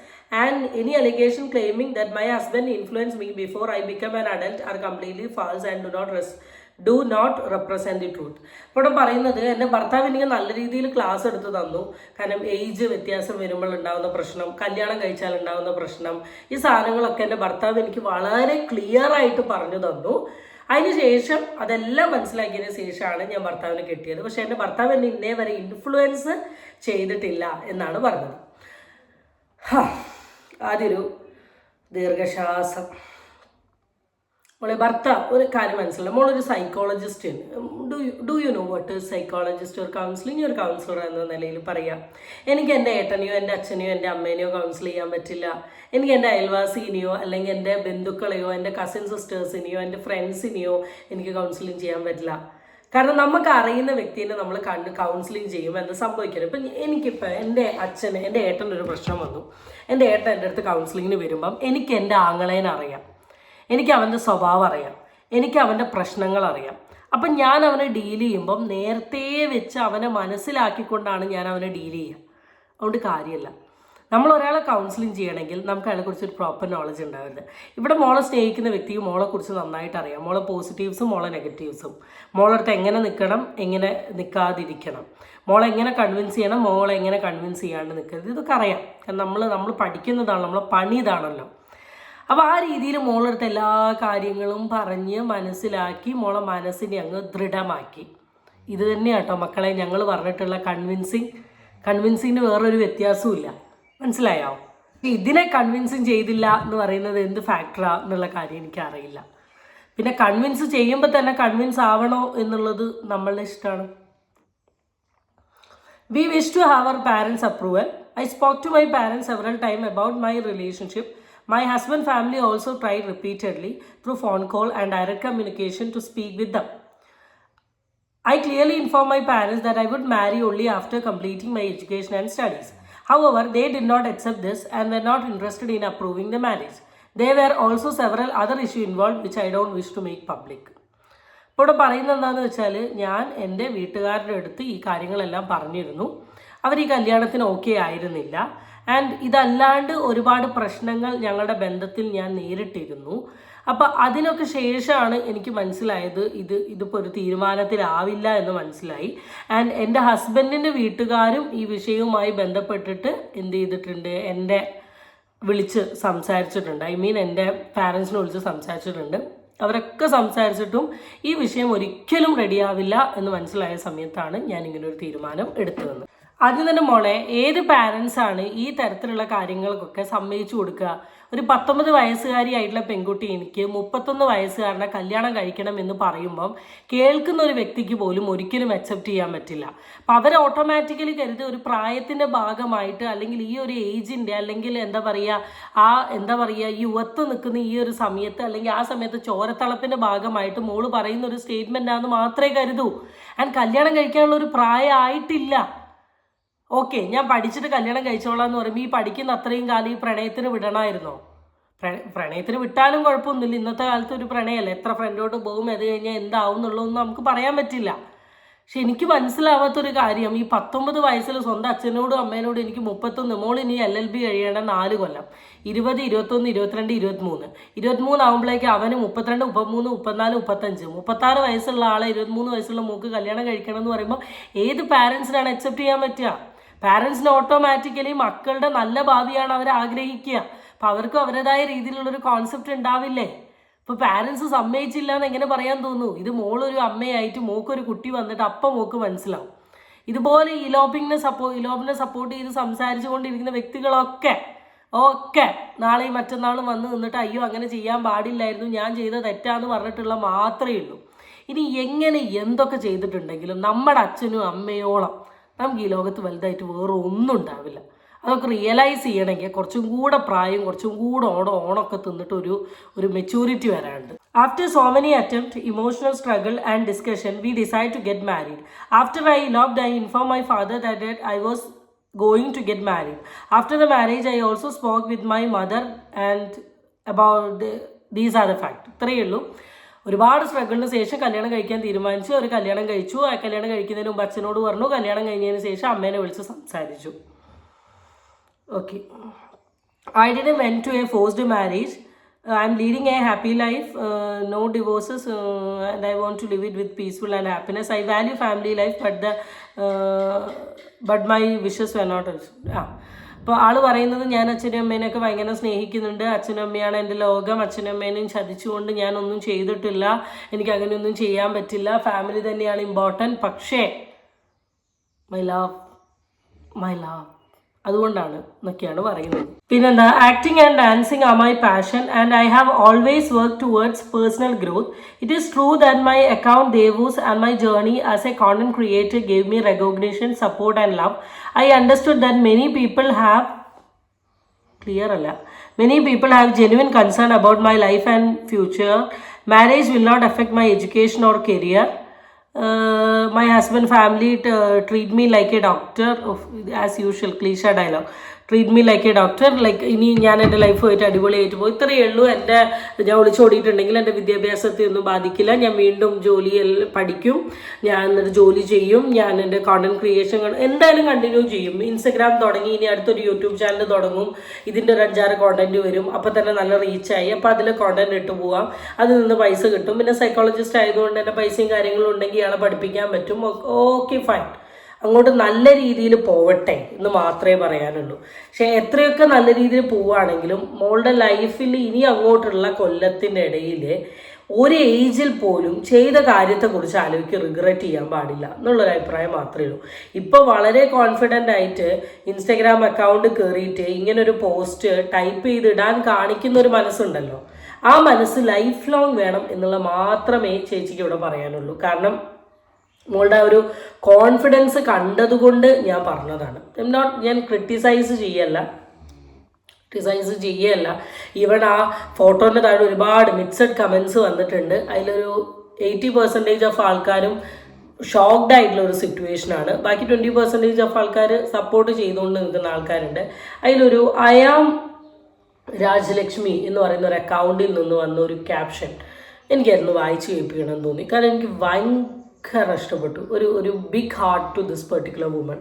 and any allegation claiming that my husband influenced me before I became an adult are completely false and do not represent the truth. ഇപ്പോൾ പറയുന്നത് എൻ്റെ ഭർത്താവ് എനിക്ക് നല്ല രീതിയിൽ class എടുത്ത് തന്നു. കാരണം ഏജ് വ്യത്യാസം വരുമ്പോൾ ഉണ്ടാകുന്ന പ്രശ്നം, കല്യാണം കഴിച്ചാൽ ഉണ്ടാകുന്ന പ്രശ്നം, ഈ സാധനങ്ങളൊക്കെ എൻ്റെ ഭർത്താവ് എനിക്ക് വളരെ ക്ലിയർ ആയിട്ട് പറഞ്ഞു തന്നു. അതിനുശേഷം അതെല്ലാം മനസ്സിലാക്കിയതിന് ശേഷമാണ് ഞാൻ ഭർത്താവിനെ കെട്ടിയത്. പക്ഷെ എൻ്റെ ഭർത്താവ് എന്നെ ഇന്നേ വരെ ഇൻഫ്ലുവൻസ് ചെയ്തിട്ടില്ല എന്നാണ് പറഞ്ഞത്. ആദ്യൊരു ദീർഘശ്വാസം. മോളെ ഭർത്താവ് ഒരു കാര്യം മനസ്സിലായി, മോളൊരു psychologist. Do you know what is psychologist ഒരു കൗൺസിലിംഗ്? ഒരു കൗൺസിലർ എന്ന നിലയിൽ പറയാം, എനിക്ക് എൻ്റെ ഏട്ടനെയോ എൻ്റെ അച്ഛനെയോ എൻ്റെ അമ്മേനെയോ കൗൺസിൽ ചെയ്യാൻ പറ്റില്ല. എനിക്ക് എൻ്റെ അയൽവാസിനെയോ അല്ലെങ്കിൽ എൻ്റെ ബന്ധുക്കളെയോ എൻ്റെ കസിൻ സിസ്റ്റേഴ്സിനെയോ എൻ്റെ ഫ്രണ്ട്സിനെയോ എനിക്ക് കൗൺസിലിംഗ് ചെയ്യാൻ പറ്റില്ല. കാരണം നമുക്ക് അറിയുന്ന വ്യക്തിനെ നമ്മൾ കൗൺസിലിംഗ് ചെയ്യുമ്പോൾ എന്താ സംഭവിക്കുന്നത്? ഇപ്പം എനിക്കിപ്പോൾ എൻ്റെ ഏട്ടനൊരു പ്രശ്നം വന്നു. എൻ്റെ ഏട്ടൻ എൻ്റെ അടുത്ത് കൗൺസിലിങ്ങിന് വരുമ്പം എനിക്ക് എൻ്റെ ആങ്ങളേനെ അറിയാം, എനിക്ക് അവൻ്റെ സ്വഭാവം അറിയാം, എനിക്ക് അവൻ്റെ പ്രശ്നങ്ങൾ അറിയാം. അപ്പം ഞാൻ അവനെ ഡീൽ ചെയ്യുമ്പം നേരത്തെ വെച്ച് അവനെ മനസ്സിലാക്കിക്കൊണ്ടാണ് ഞാൻ അവനെ ഡീൽ ചെയ്യുക. അതുകൊണ്ട് കാര്യമില്ല. നമ്മൾ ഒരാളെ കൗൺസിലിംഗ് ചെയ്യണമെങ്കിൽ നമുക്ക് അയാളെക്കുറിച്ചൊരു പ്രോപ്പർ നോളജ് ഉണ്ടാവില്ല. ഇവിടെ മോളെ സ്നേഹിക്കുന്ന വ്യക്തിക്ക് മോളെക്കുറിച്ച് നന്നായിട്ട് അറിയാം, മോളെ പോസിറ്റീവ്സും മോളെ നെഗറ്റീവ്സും, മോളടുത്ത് എങ്ങനെ നിൽക്കണം, എങ്ങനെ നിൽക്കാതിരിക്കണം, മോളെ എങ്ങനെ കൺവിൻസ് ചെയ്യണം, മോളെ എങ്ങനെ കൺവിൻസ് ചെയ്യാണ്ട് നിൽക്കരുത്, ഇതൊക്കെ അറിയാം. കാരണം നമ്മൾ പഠിക്കുന്നതാണ്, നമ്മളെ പണി ഇതാണല്ലോ. അപ്പോൾ ആ രീതിയിൽ മോളടുത്ത് എല്ലാ കാര്യങ്ങളും പറഞ്ഞ് മനസ്സിലാക്കി മോളെ മനസ്സിനെ അങ്ങ് ദൃഢമാക്കി. ഇത് തന്നെയാണ് കേട്ടോ മക്കളെ ഞങ്ങൾ പറഞ്ഞിട്ടുള്ള കൺവിൻസിങ്ങിന് വേറൊരു വ്യത്യാസവും ഇല്ല. മനസ്സിലായോ? ഇതിനെ കൺവിൻസിങ് ചെയ്തില്ല എന്ന് പറയുന്നത് എന്ത് ഫാക്ടറാ എന്നുള്ള കാര്യം എനിക്കറിയില്ല. പിന്നെ കൺവിൻസ് ചെയ്യുമ്പോൾ തന്നെ കൺവിൻസ് ആവണോ എന്നുള്ളത് നമ്മളുടെ ഇഷ്ടമാണ്. We wish to have our parents' approval. I spoke to my parents several times about my relationship. My husband family also tried repeatedly through phone call and direct communication to speak with them. I clearly informed my parents that I would marry only after completing my education and studies. However, they did not accept this and were not interested in approving the marriage. There were also several other issues involved which I don't wish to make public. ഇപ്പോൾ ഇവിടെ പറയുന്നത് എന്താണെന്ന് വെച്ചാൽ ഞാൻ എൻ്റെ വീട്ടുകാരുടെ അടുത്ത് ഈ കാര്യങ്ങളെല്ലാം പറഞ്ഞിരുന്നു. അവർ ഈ കല്യാണത്തിന് ഓക്കെ ആയിരുന്നില്ല. ആൻഡ് ഇതല്ലാണ്ട് ഒരുപാട് പ്രശ്നങ്ങൾ ഞങ്ങളുടെ ബന്ധത്തിൽ ഞാൻ നേരിട്ടിരുന്നു. അപ്പോൾ അതിനൊക്കെ ശേഷമാണ് എനിക്ക് മനസ്സിലായത് ഇതിപ്പോൾ ഒരു തീരുമാനത്തിലാവില്ല എന്ന് മനസ്സിലായി. ആൻഡ് എൻ്റെ ഹസ്ബൻഡിൻ്റെ വീട്ടുകാരും ഈ വിഷയവുമായി ബന്ധപ്പെട്ടിട്ട് എന്ത് ചെയ്തിട്ടുണ്ട്, എൻ്റെ വിളിച്ച് സംസാരിച്ചിട്ടുണ്ട്. എൻ്റെ പാരൻസിനെ വിളിച്ച് സംസാരിച്ചിട്ടുണ്ട്. അവരൊക്കെ സംസാരിച്ചിട്ടും ഈ വിഷയം ഒരിക്കലും റെഡിയാവില്ല എന്ന് മനസ്സിലായ സമയത്താണ് ഞാൻ ഇങ്ങനൊരു തീരുമാനം എടുത്തതെന്ന്. ആദ്യം തന്നെ മോളെ, ഏത് പാരൻസാണ് ഈ തരത്തിലുള്ള കാര്യങ്ങൾക്കൊക്കെ സമ്മതിച്ചു കൊടുക്കുക? ഒരു 19 വയസ്സുകാരിയായിട്ടുള്ള പെൺകുട്ടി എനിക്ക് 31 വയസ്സുകാരനെ കല്യാണം കഴിക്കണം എന്ന് പറയുമ്പം കേൾക്കുന്ന ഒരു വ്യക്തിക്ക് പോലും ഒരിക്കലും അക്സെപ്റ്റ് ചെയ്യാൻ പറ്റില്ല. അപ്പം അവർ ഓട്ടോമാറ്റിക്കലി കരുതി ഒരു പ്രായത്തിൻ്റെ ഭാഗമായിട്ട് അല്ലെങ്കിൽ ഈ ഒരു ഏജിൻ്റെ അല്ലെങ്കിൽ എന്താ പറയുക ഈ യുവത്ത് നിൽക്കുന്ന ഈ ഒരു സമയത്ത് അല്ലെങ്കിൽ ആ സമയത്ത് ചോരത്തളപ്പിൻ്റെ ഭാഗമായിട്ട് മോള് പറയുന്ന ഒരു സ്റ്റേറ്റ്മെൻറ്റാണെന്ന് മാത്രമേ കരുതൂ. ആൻഡ് കല്യാണം കഴിക്കാനുള്ള ഒരു പ്രായമായിട്ടില്ല. ഓക്കെ, ഞാൻ പഠിച്ചിട്ട് കല്യാണം കഴിച്ചോളാം എന്ന് പറയുമ്പോൾ ഈ പഠിക്കുന്ന അത്രയും കാലം ഈ പ്രണയത്തിന് വിടണമായിരുന്നോ? പ്രണയത്തിന് വിട്ടാലും കുഴപ്പമൊന്നുമില്ല. ഇന്നത്തെ കാലത്ത് ഒരു പ്രണയമല്ലേ, എത്ര ഫ്രണ്ടോട്ട് പോകും, അത് കഴിഞ്ഞാൽ എന്താവും എന്നുള്ളതൊന്നും നമുക്ക് പറയാൻ പറ്റില്ല. പക്ഷെ എനിക്ക് മനസ്സിലാവാത്തൊരു കാര്യം, ഈ 19 വയസ്സിൽ സ്വന്തം അച്ഛനോടും അമ്മേനോടും എനിക്ക് 31, മോൾ ഇനി LLB കഴിയേണ്ട 4 കൊല്ലം, 20, 21, 22, 23 ആകുമ്പോഴേക്ക് അവന് 32, 33, 34, 35, 36 വയസ്സുള്ള ആളെ 23 വയസ്സുള്ള മോക്ക് കല്യാണം കഴിക്കണം എന്ന് പറയുമ്പോൾ ഏത് പാരൻസിനാണ് അക്സെപ്റ്റ് ചെയ്യാൻ പറ്റുക? പാരൻസിന് ഓട്ടോമാറ്റിക്കലി മക്കളുടെ നല്ല ഭാവിയാണ് അവർ ആഗ്രഹിക്കുക. അപ്പം അവർക്കും അവരുടേതായ രീതിയിലുള്ളൊരു കോൺസെപ്റ്റ് ഉണ്ടാവില്ലേ? ഇപ്പോൾ പാരൻസ് സമ്മതിച്ചില്ല എന്ന് എങ്ങനെ പറയാൻ തോന്നുന്നു? ഇത് മോളൊരു അമ്മയായിട്ട് മോക്കൊരു കുട്ടി വന്നിട്ട് അപ്പം മോക്ക് മനസ്സിലാവും. ഇതുപോലെ ഇലോപ്പിനെ സപ്പോർട്ട് ചെയ്ത് സംസാരിച്ചു കൊണ്ടിരിക്കുന്ന വ്യക്തികളൊക്കെ നാളെയും മറ്റന്നാളും വന്ന് നിന്നിട്ട് അയ്യോ അങ്ങനെ ചെയ്യാൻ പാടില്ലായിരുന്നു, ഞാൻ ചെയ്ത തെറ്റാന്ന് പറഞ്ഞിട്ടുള്ള മാത്രമേ ഉള്ളൂ. ഇനി എങ്ങനെ എന്തൊക്കെ ചെയ്തിട്ടുണ്ടെങ്കിലും നമ്മുടെ അച്ഛനും അമ്മയോളം നമുക്ക് ഈ ലോകത്ത് വലുതായിട്ട് വേറെ ഒന്നും ഉണ്ടാവില്ല. അതൊക്കെ റിയലൈസ് ചെയ്യണമെങ്കിൽ കുറച്ചും കൂടെ പ്രായം, കുറച്ചും കൂടെ ഓണമൊക്കെ തിന്നിട്ട് ഒരു മെച്യൂരിറ്റി വരാനുണ്ട്. After so many attempt, emotional struggle and discussion, we decide to get married. After I loved, I informed my father that I was going to get married. After the marriage, I also spoke with my mother and about these are the facts. ഇത്രയേ ഉള്ളൂ. ഒരുപാട് സ്ട്രഗിളിന് ശേഷം കല്യാണം കഴിക്കാൻ തീരുമാനിച്ചു. ഒരു കല്യാണം കഴിച്ചു. ആ കല്യാണം കഴിക്കുന്നതിന് മുമ്പ് അച്ഛനോട് പറഞ്ഞു. കല്യാണം കഴിഞ്ഞതിന് ശേഷം അമ്മേനെ വിളിച്ച് സംസാരിച്ചു. Okay, I didn't went to a forced marriage. I'm leading a happy life, no divorces, and I want to live it with peaceful and happiness. I value family life, but my wishes were not. അപ്പോൾ ആൾ പറയുന്നത്, ഞാൻ അച്ഛനും അമ്മേനെയൊക്കെ ഭയങ്കര സ്നേഹിക്കുന്നുണ്ട്, അച്ഛനും അമ്മയാണ് എൻ്റെ ലോകം, അച്ഛനും അമ്മേനെയും ചതിച്ചുകൊണ്ട് ഞാനൊന്നും ചെയ്തിട്ടില്ല, എനിക്ക് അങ്ങനെയൊന്നും ചെയ്യാൻ പറ്റില്ല, ഫാമിലി തന്നെയാണ് ഇമ്പോർട്ടൻറ്റ്, പക്ഷേ മൈ ലവ് അതുകൊണ്ടാണ് എന്നൊക്കെയാണ് പറയുന്നത്. പിന്നെന്താ, acting and dancing are my passion and I have always work towards personal growth. It is true that my account Devus and my journey as a content creator gave me recognition, support and love. I understood that many people have genuine concern about my life and future. Marriage will not affect my education or career. My husband family treat me like a doctor, as usual, cliche dialogue. Treat me like A doctor. Like ഇനി ഞാൻ എൻ്റെ life പോയിട്ട് അടിപൊളിയായിട്ട് പോകും, ഇത്രയേ ഉള്ളൂ. ഞാൻ ഒളിച്ചോടിയിട്ടുണ്ടെങ്കിൽ എൻ്റെ വിദ്യാഭ്യാസത്തെ ഒന്നും ബാധിക്കില്ല. ഞാൻ വീണ്ടും പഠിക്കും, ഞാൻ എന്നിട്ട് ജോലി ചെയ്യും, ഞാൻ എൻ്റെ കോണ്ടന്റ് ക്രിയേഷൻ എന്തായാലും കണ്ടിന്യൂ ചെയ്യും. ഇൻസ്റ്റഗ്രാം തുടങ്ങി, ഇനി അടുത്തൊരു യൂട്യൂബ് ചാനൽ തുടങ്ങും, ഇതിൻ്റെ ഒരു 5-6 കോണ്ടന്റ് വരും, അപ്പോൾ തന്നെ നല്ല റീച്ചായി, അപ്പോൾ അതിൽ കോണ്ടന്റ് ഇട്ട് പോവാം, അതിൽ നിന്ന് പൈസ കിട്ടും. പിന്നെ സൈക്കോളജിസ്റ്റ് ആയതുകൊണ്ട് തന്നെ പൈസയും കാര്യങ്ങളും ഉണ്ടെങ്കിൽ ഇയാളെ പഠിപ്പിക്കാൻ പറ്റും. ഓക്കെ ഫൈൻ, അങ്ങോട്ട് നല്ല രീതിയിൽ പോവട്ടെ എന്ന് മാത്രമേ പറയാനുള്ളൂ. പക്ഷെ എത്രയൊക്കെ നല്ല രീതിയിൽ പോവുകയാണെങ്കിലും മോളുടെ ലൈഫിൽ ഇനി അങ്ങോട്ടുള്ള കൊല്ലത്തിൻ്റെ ഇടയിൽ ഒരു ഏജിൽ പോലും ചെയ്ത കാര്യത്തെക്കുറിച്ച് ആലോചിക്ക് റിഗ്രറ്റ് ചെയ്യാൻ പാടില്ല എന്നുള്ളൊരു അഭിപ്രായം മാത്രമേ ഉള്ളൂ. ഇപ്പോൾ വളരെ കോൺഫിഡൻ്റ് ആയിട്ട് ഇൻസ്റ്റഗ്രാം അക്കൗണ്ട് കയറിയിട്ട് ഇങ്ങനൊരു പോസ്റ്റ് ടൈപ്പ് ചെയ്തിടാൻ കാണിക്കുന്ന ഒരു മനസ്സുണ്ടല്ലോ, ആ മനസ്സ് ലൈഫ് ലോങ് വേണം എന്നുള്ള മാത്രമേ ചേച്ചിക്ക് ഇവിടെ പറയാനുള്ളൂ. കാരണം മോളുടെ ഒരു കോൺഫിഡൻസ് കണ്ടതുകൊണ്ട് ഞാൻ പറഞ്ഞതാണ്. ഞാൻ ക്രിട്ടിസൈസ് ചെയ്യല്ല. ഈവൻ ആ ഫോട്ടോൻ്റെ താഴെ ഒരുപാട് മിക്സഡ് കമൻസ് വന്നിട്ടുണ്ട്. അതിലൊരു 80% ഓഫ് ആൾക്കാരും ഷോക്ക്ഡ് ആയിട്ടുള്ള ഒരു സിറ്റുവേഷനാണ്. ബാക്കി 20% ഓഫ് ആൾക്കാർ സപ്പോർട്ട് ചെയ്തുകൊണ്ട് നിൽക്കുന്ന ആൾക്കാരുണ്ട്. അതിലൊരു അയാം രാജലക്ഷ്മി എന്ന് പറയുന്ന ഒരു അക്കൗണ്ടിൽ നിന്ന് വന്ന ഒരു ക്യാപ്ഷൻ എനിക്കായിരുന്നു വായിച്ച് കേൾപ്പിക്കണമെന്ന് തോന്നി. കാരണം എനിക്ക് ഭയങ്കര ഇഷ്ടപ്പെട്ടു. ഒരു big heart to this particular woman.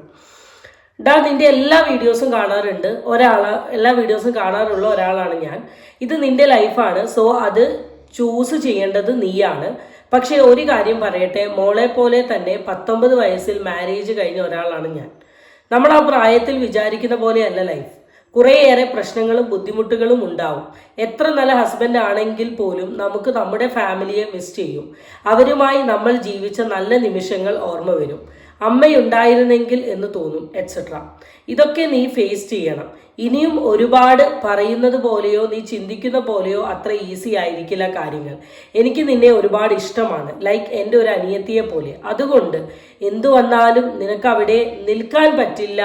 നിന്റെ എല്ലാ വീഡിയോസും കാണാറുണ്ട്, എല്ലാ വീഡിയോസും കാണാറുള്ള ഒരാളാണ് ഞാൻ. ഇത് നിന്റെ ലൈഫാണ്, സോ അത് ചൂസ് ചെയ്യേണ്ടത് നീയാണ്. പക്ഷേ ഒരു കാര്യം പറയട്ടെ, മോളെ പോലെ തന്നെ 19 വയസ്സിൽ മാരേജ് കഴിഞ്ഞ ഒരാളാണ് ഞാൻ. നമ്മൾ ആ പ്രായത്തിൽ വിചാരിക്കുന്ന പോലെയല്ല ലൈഫ്. കുറേയേറെ പ്രശ്നങ്ങളും ബുദ്ധിമുട്ടുകളും ഉണ്ടാവും. എത്ര നല്ല ഹസ്ബൻഡ് ആണെങ്കിൽ പോലും നമുക്ക് നമ്മുടെ ഫാമിലിയെ മിസ് ചെയ്യും. അവരുമായി നമ്മൾ ജീവിച്ച നല്ല നിമിഷങ്ങൾ ഓർമ്മ വരും. അമ്മയുണ്ടായിരുന്നെങ്കിൽ എന്ന് തോന്നും, എക്സെട്ര. ഇതൊക്കെ നീ ഫേസ് ചെയ്യണം. ഇനിയും ഒരുപാട് പറയുന്നത് പോലെയോ നീ ചിന്തിക്കുന്ന പോലെയോ അത്ര ഈസി ആയിരിക്കില്ല കാര്യങ്ങൾ. എനിക്ക് നിന്നെ ഒരുപാട് ഇഷ്ടമാണ്, ലൈക്ക് എൻ്റെ ഒരു അനിയത്തിയെ പോലെ. അതുകൊണ്ട് എന്തു വന്നാലും നിനക്ക് അവിടെ നിൽക്കാൻ പറ്റില്ല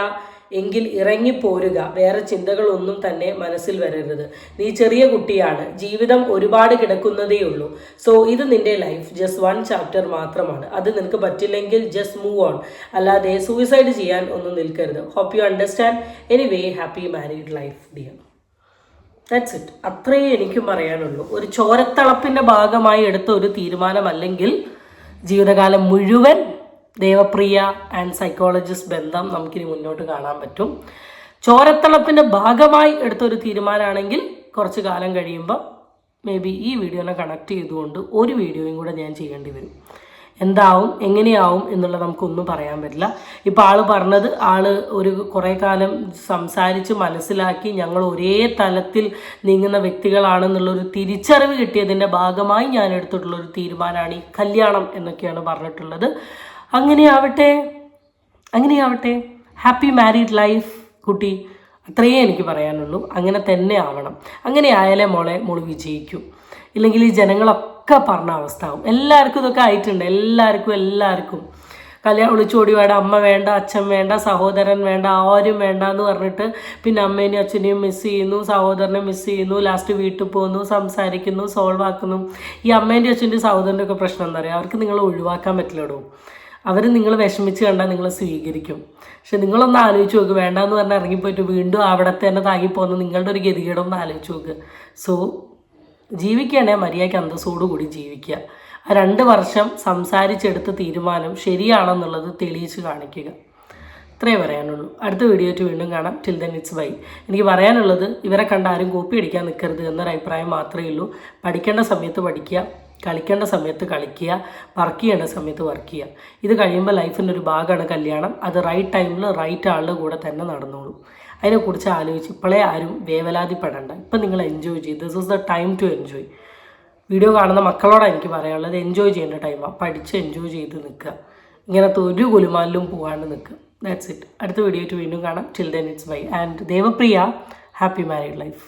എങ്കിൽ ഇറങ്ങിപ്പോരുക. വേറെ ചിന്തകളൊന്നും തന്നെ മനസ്സിൽ വരരുത്. നീ ചെറിയ കുട്ടിയാണ്, ജീവിതം ഒരുപാട് കിടക്കുന്നതേ ഉള്ളൂ. സോ ഇത് നിന്റെ ലൈഫ് ജസ്റ്റ് 1 ചാപ്റ്റർ മാത്രമാണ്. അത് നിനക്ക് പറ്റില്ലെങ്കിൽ ജസ്റ്റ് മൂവ് ഓൺ, അല്ലാതെ സൂയിസൈഡ് ചെയ്യാൻ ഒന്നും നിൽക്കരുത്. Hope you understand. Anyway, happy married life dear. That's it. അത്രയേ എനിക്കും പറയാനുള്ളൂ. ഒരു ചോരത്തിളപ്പിൻ്റെ ഭാഗമായി എടുത്ത ഒരു തീരുമാനമല്ലെങ്കിൽ ജീവിതകാലം മുഴുവൻ ദേവപ്രിയ ആൻഡ് സൈക്കോളജിസ്റ്റ് ബന്ധം നമുക്കിനി മുന്നോട്ട് കാണാൻ പറ്റും. ചോരത്തിളപ്പിൻ്റെ ഭാഗമായി എടുത്തൊരു തീരുമാനമാണെങ്കിൽ കുറച്ച് കാലം കഴിയുമ്പോൾ മേ ബി ഈ വീഡിയോനെ കണക്ട് ചെയ്തുകൊണ്ട് ഒരു വീഡിയോയും കൂടെ ഞാൻ ചെയ്യേണ്ടി വരും. എന്താവും എങ്ങനെയാവും എന്നുള്ളത് നമുക്കൊന്നും പറയാൻ പറ്റില്ല. ഇപ്പോൾ ആൾ പറഞ്ഞത് ഒരു കുറേ കാലം സംസാരിച്ച് മനസ്സിലാക്കി ഞങ്ങൾ ഒരേ തലത്തിൽ നീങ്ങുന്ന വ്യക്തികളാണെന്നുള്ളൊരു തിരിച്ചറിവ് കിട്ടിയതിൻ്റെ ഭാഗമായി ഞാൻ എടുത്തിട്ടുള്ളൊരു തീരുമാനമാണ് ഈ കല്യാണം എന്നൊക്കെയാണ് പറഞ്ഞിട്ടുള്ളത്. അങ്ങനെയാവട്ടെ. ഹാപ്പി മാരീഡ് ലൈഫ് കുട്ടി. അത്രയേ എനിക്ക് പറയാനുള്ളൂ. അങ്ങനെ തന്നെ ആവണം. അങ്ങനെ ആയാലേ മോള് വിജയിക്കും. ഇല്ലെങ്കിൽ ഈ ജനങ്ങളൊക്കെ പറഞ്ഞ അവസ്ഥ ആവും. എല്ലാവർക്കും ഇതൊക്കെ ആയിട്ടുണ്ട്. എല്ലാവർക്കും കല്യാണം ഒളിച്ചോടിവാടെ അമ്മ വേണ്ട, അച്ഛൻ വേണ്ട, സഹോദരൻ വേണ്ട, ആരും വേണ്ട എന്ന് പറഞ്ഞിട്ട് പിന്നെ അമ്മേനെയും അച്ഛനെയും മിസ് ചെയ്യുന്നു, സഹോദരനെ മിസ് ചെയ്യുന്നു, ലാസ്റ്റ് വീട്ടിൽ പോകുന്നു, സംസാരിക്കുന്നു, സോൾവ് ആക്കുന്നു. ഈ അമ്മേൻ്റെ അച്ഛൻ്റെ സഹോദരൻ്റെ ഒക്കെ പ്രശ്നം എന്താ പറയുക, അവർക്ക് നിങ്ങളെ ഒഴിവാക്കാൻ പറ്റില്ലടോ. അവർ നിങ്ങൾ വിഷമിച്ച് കണ്ടാൽ നിങ്ങൾ സ്വീകരിക്കും. പക്ഷെ നിങ്ങളൊന്ന് ആലോചിച്ച് നോക്ക്, വേണ്ടാന്ന് പറഞ്ഞാൽ ഇറങ്ങിപ്പോയിട്ട് വീണ്ടും അവിടെ തന്നെ താങ്ങിപ്പോകുന്ന നിങ്ങളുടെ ഒരു ഗതികേടൊന്ന് ആലോചിച്ച് നോക്ക്. സോ ജീവിക്കുകയാണെങ്കിൽ മര്യാദയ്ക്ക് അന്തസ്സോടുകൂടി ജീവിക്കുക. ആ 2 വർഷം സംസാരിച്ചെടുത്ത തീരുമാനം ശരിയാണെന്നുള്ളത് തെളിയിച്ച് കാണിക്കുക. ഇത്രയേ പറയാനുള്ളൂ. അടുത്ത വീഡിയോ ആയിട്ട് വീണ്ടും കാണാം. Till then it's bye. എനിക്ക് പറയാനുള്ളത് ഇവരെ കണ്ട് ആരും കോപ്പി അടിക്കാൻ നിൽക്കരുത് എന്നൊരു അഭിപ്രായം മാത്രമേ ഉള്ളൂ. പഠിക്കേണ്ട സമയത്ത് പഠിക്കുക, കളിക്കേണ്ട സമയത്ത് കളിക്കുക, വർക്ക് ചെയ്യേണ്ട സമയത്ത് വർക്ക് ചെയ്യുക. ഇത് കഴിയുമ്പോൾ ലൈഫിൻ്റെ ഒരു ഭാഗമാണ് കല്യാണം. അത് റൈറ്റ് ടൈമിൽ റൈറ്റ് ആളുടെ കൂടെ തന്നെ നടന്നോളൂ. അതിനെക്കുറിച്ച് ആലോചിച്ച് ഇപ്പോഴേ ആരും വേവലാതിപ്പെടേണ്ട. ഇപ്പം നിങ്ങൾ എൻജോയ് ചെയ്ത് this is the time to enjoy. Video കാണുന്ന മക്കളോടാണ് എനിക്ക് പറയാനുള്ളത്, എൻജോയ് ചെയ്യേണ്ട ടൈമാണ്. പഠിച്ച് എൻജോയ് ചെയ്ത് നിൽക്കുക. ഇങ്ങനത്തെ ഒരു കുലുമാലിലും പോകാണ്ട് നിൽക്കുക. That's it. അടുത്ത വീഡിയോ ആയിട്ട് വീണ്ടും കാണാം. Till then it's bye. And Devapriya, happy married life.